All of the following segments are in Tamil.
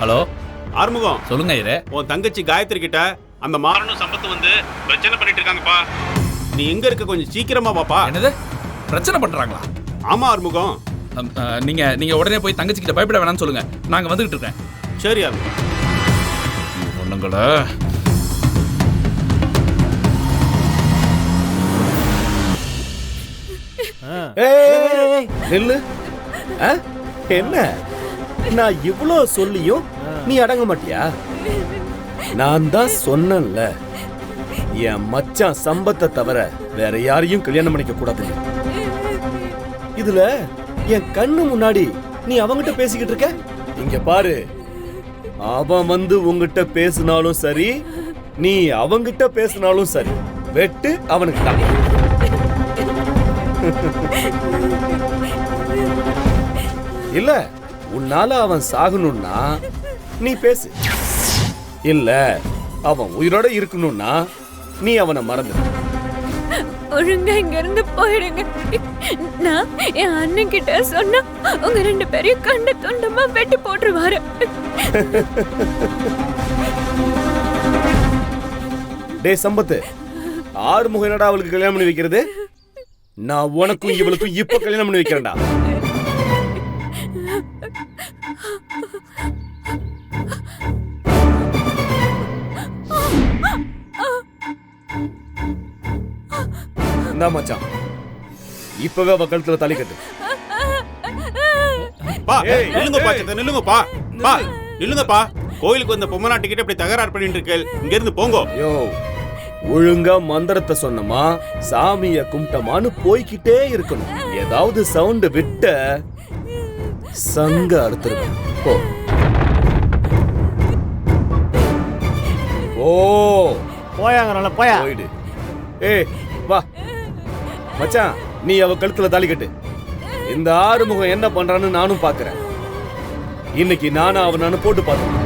ஹலோ ஆறுமுகம், சொல்லுங்க ஐயரே. உன் தங்கச்சி காயத்ரி கிட்ட அந்த மாறனும் சம்பத்து வந்து பிரச்சனை பண்ணிட்டு இருக்காங்கப்பா. நீ எங்க இருக்க, கொஞ்சம் சீக்கிரமா பாப்பா. என்னது பிரச்சனை பண்றாங்களா? ஆமா ஆறுமுகம். நீங்க நீங்க உடனே போய் தங்கச்சி கிட்ட பயப்பட வேணாம்னு சொல்லுங்க. நாங்க வந்துகிட்டு இருக்கேன். சரி ஆறுமுகம். ஒண்ணுங்கள நில்லு. என்ன நான் இவ்ளோ சொல்லியும் நீ அடங்க மாட்டியா? நான் தான் சொன்னேன்ல, என் மச்சான் சம்பத்தை தவிர வேற யாரையும் கல்யாணம் பண்ணிக்க கூடாது. இதுல என் கண்ணு முன்னாடி நீ அவங்கிட்ட பேசிக்கிட்டு இருக்க. இங்க பாரு, அவன் வந்து உங்ககிட்ட பேசினாலும் சரி, நீ அவங்கிட்ட பேசினாலும் சரி, வெட்டு அவனுக்கு தான். இல்ல உன்னால அவன் சாகணும்னா நீ பேசு, இல்ல அவன் உயிரோட இருக்கணும்னா நீ அவனை மறந்து ஒழுங்கா இங்க இருந்து போயிடுங்க. நான் என் அண்ணன் கிட்ட சொன்னா உங்க 2 பேரையும் கண்ட துண்டமா வெட்டி போட்டுருவாரு. டேய் சம்பத்து, ஆறுமுகம் என்னடா அவளுக்கு கல்யாணம் பண்ணி வைக்கிறது? நான் உனக்கும் இவளுக்கும் இப்ப கல்யாணம் பண்ணி வைக்கிறேன்டா. இந்தா மச்சான், இப்பவே அவ கழுத்துல தாலி கட்டு. பா நில்லுங்கப்பா, நில்லுங்கப்பா, பா நில்லுங்கப்பா. கோயிலுக்கு வந்த பொம்மநாட்டிக்கிட்ட இப்படி தகராறு பண்ணிட்டு இருக்கேன். இங்க இருந்து போங்க. யோ, ஒழுங்கா மந்திரத்தை சொன்னமா சாமிய கும்பிட்டமான்னு போய்கிட்டே இருக்கணும். ஏதாவது சவுண்ட் விட்ட சங்க அறுத்துருவேன். போ ஓ போயாங்க போயா போயிடு. ஏய் வா மச்சான், நீ அவ கழுத்துல தாலி கட்டு. இந்த ஆறுமுகம் என்ன பண்றான்னு நானும் பாக்குறேன். இன்னைக்கு நானும் அவனானு போட்டு பார்த்தேன்.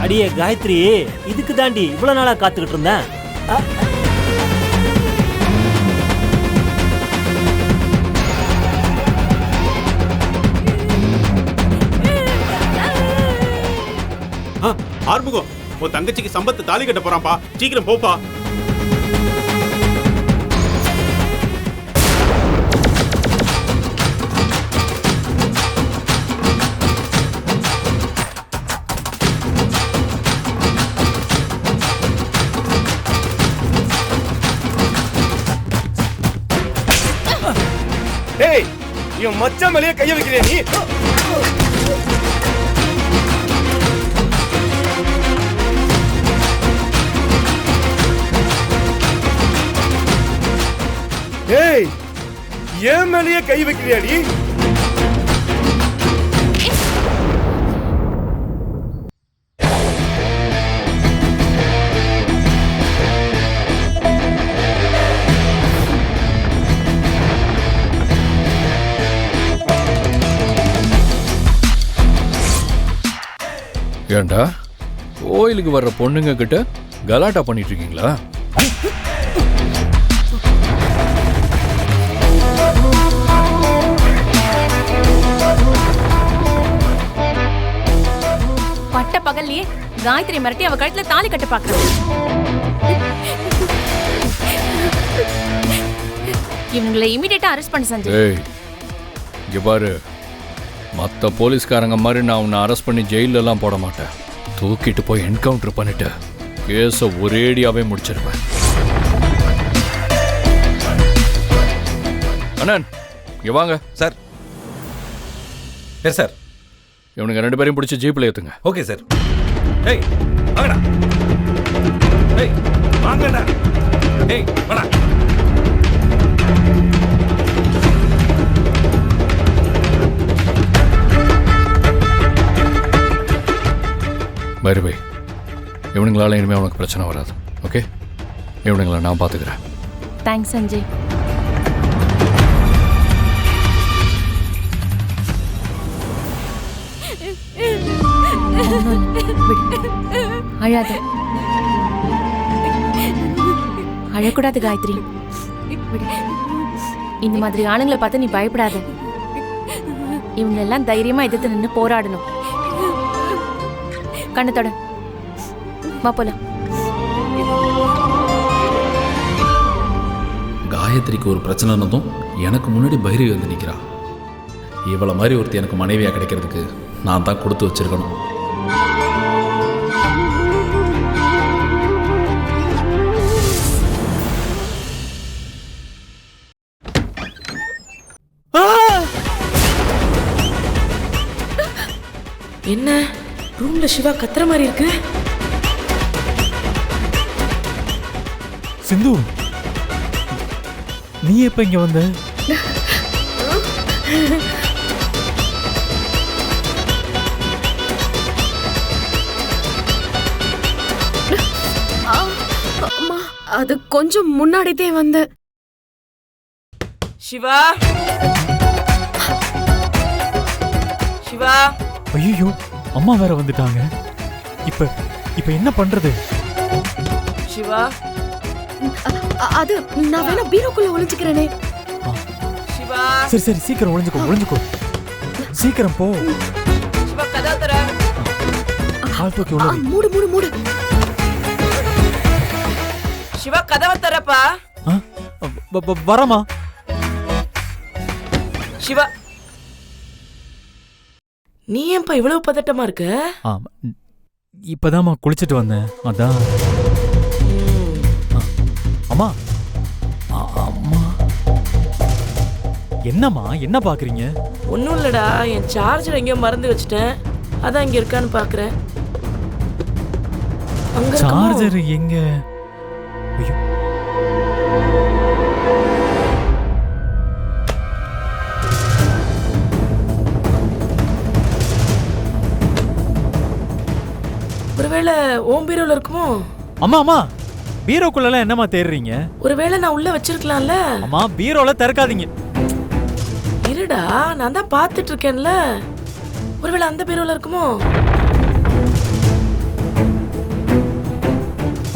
அடியே காயத்ரி, இதுக்கு தாண்டி இவ்வளவு நாளா காத்துக்கிட்டு இருந்தேன். ஆறுமுகம், உன் தங்கச்சிக்கு சம்பத்து தாலி கட்ட போறான்ப்பா. சீக்கிரம் போப்பா. ஏய், என் மச்சான் மேலேயே கைய வைக்கிறே நீ. ஏய், என் மேலேயே கை வைக்கிறியாடி? ஏண்டா கோயிலுக்கு வர்ற பொண்ணுங்க கிட்ட கலாட்டா பண்ணிட்டு இருக்கீங்களா? பட்ட பகல்லையே காயத்ரி மிரட்டி அவ கழுத்துல தாலி கட்ட பாக்குறேன். இவங்களை இமிடியேட்டா அரெஸ்ட் பண்ண சஞ்சய். ஏய், இங்க பாரு, மற்ற போலீஸ்காரங்க மாதிரி நான் உன்னை அரெஸ்ட் பண்ணி ஜெயிலெல்லாம் போட மாட்டேன். தூக்கிட்டு போய் என்கவுண்டர் பண்ணிட்டு கேஸை ஒரேடியாவே முடிச்சிருப்பேன். அண்ணன் இங்க வாங்க. சார். Yes sir. இவனுங்க 2 பேரையும் பிடிச்சி ஜீப்ல ஏத்துங்க. Okay sir. ஏய் வாங்கடா. ஏய் வாங்கடா. ஏய் வாடா. இவங்களால இனிமேல் உனக்கு பிரச்சனை வராது. ஓகே, இவனுங்களை நான் பார்த்துக்கிறேன். தேங்க்ஸ் சஞ்சய். அழாத, அழக்கூடாது காயத்ரி. இந்த மாதிரி ஆளுங்களை பார்த்து நீ பயப்படாத. இவங்க எல்லாம் தைரியமா எதிர்த்து நின்று போராடணும். கண்ணத்தோட வா போலாம். காயத்ரிக்கு ஒரு பிரச்சனைனதும் எனக்கு முன்னாடி பைரவி வந்து நிற்கிறா. இவளை மாதிரி ஒருத்தி எனக்கு மனைவியாக கிடைக்கிறதுக்கு நான் தான் கொடுத்து வச்சிருக்கணும். என்ன ரூம்ல சிவா கத்துற மாதிரி இருக்கு? சிந்து, நீ எப்ப இங்க வந்த? அது கொஞ்சம் முன்னாடிதே வந்த. சிவா, சிவா. ஐயோ, அம்மா வேற வந்துட்டாங்க. இப்ப என்ன பண்றது? சிவா, அது நான் வேணா பீரோக்குள்ள ஒளிஞ்சுக்கிறேனே. சிவா, சரி சீக்கிரம் ஒளிஞ்சுக்கோ. சீக்கிரம் போ. சிவா, கதவை தர. கால் தூக்கி உள்ள வை. மூடு. சிவா, கதவை தரப்பா. வரமா? சிவா, நீ ஏன்பா இவ்வளவு பதட்டமா இருக்க? இப்பதாம்மா குளிச்சுட்டு வந்தேன், அதான். அம்மா, என்னம்மா, என்ன பாக்குறீங்க? ஒன்னும் இல்லடா, என் சார்ஜர் எங்கேயோ மறந்து வச்சுட்டேன். அதான் இங்க இருக்கான்னு பாக்குறேன். சார்ஜர் எங்க? ஐயோ, ஒருவேளை ஓம் பீரோல இருக்குமோ? அம்மா, பீரோக்குள்ள என்னம்மா தேடுறீங்க? ஒருவேளை நான் உள்ள வச்சிருக்கலாம்ல. அம்மா, பீரோல திறக்காதீங்க. இருடா, நான் தான் பாத்துட்டு இருக்கேன்ல. ஒருவேளை அந்த பீரோல இருக்குமோ?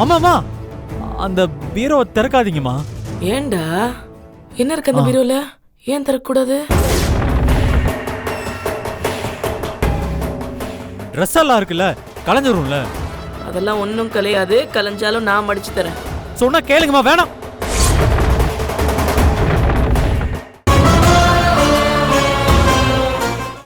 அம்மா, அந்த பீரோவை திறக்காதீங்கம்மா. ஏன்டா, என்ன இருக்கு அந்த பீரோல? ஏன் திறக்கூடாது? ட்ரெஸ் எல்லாம் இருக்குல்ல, கலைஞ்சிரும்ல. அதெல்லாம் ஒன்னும் கலையாது. கலைஞ்சாலும் நான் மடிச்சு தரேன். சொன்னா கேளுங்கம்மா. வேணாம்.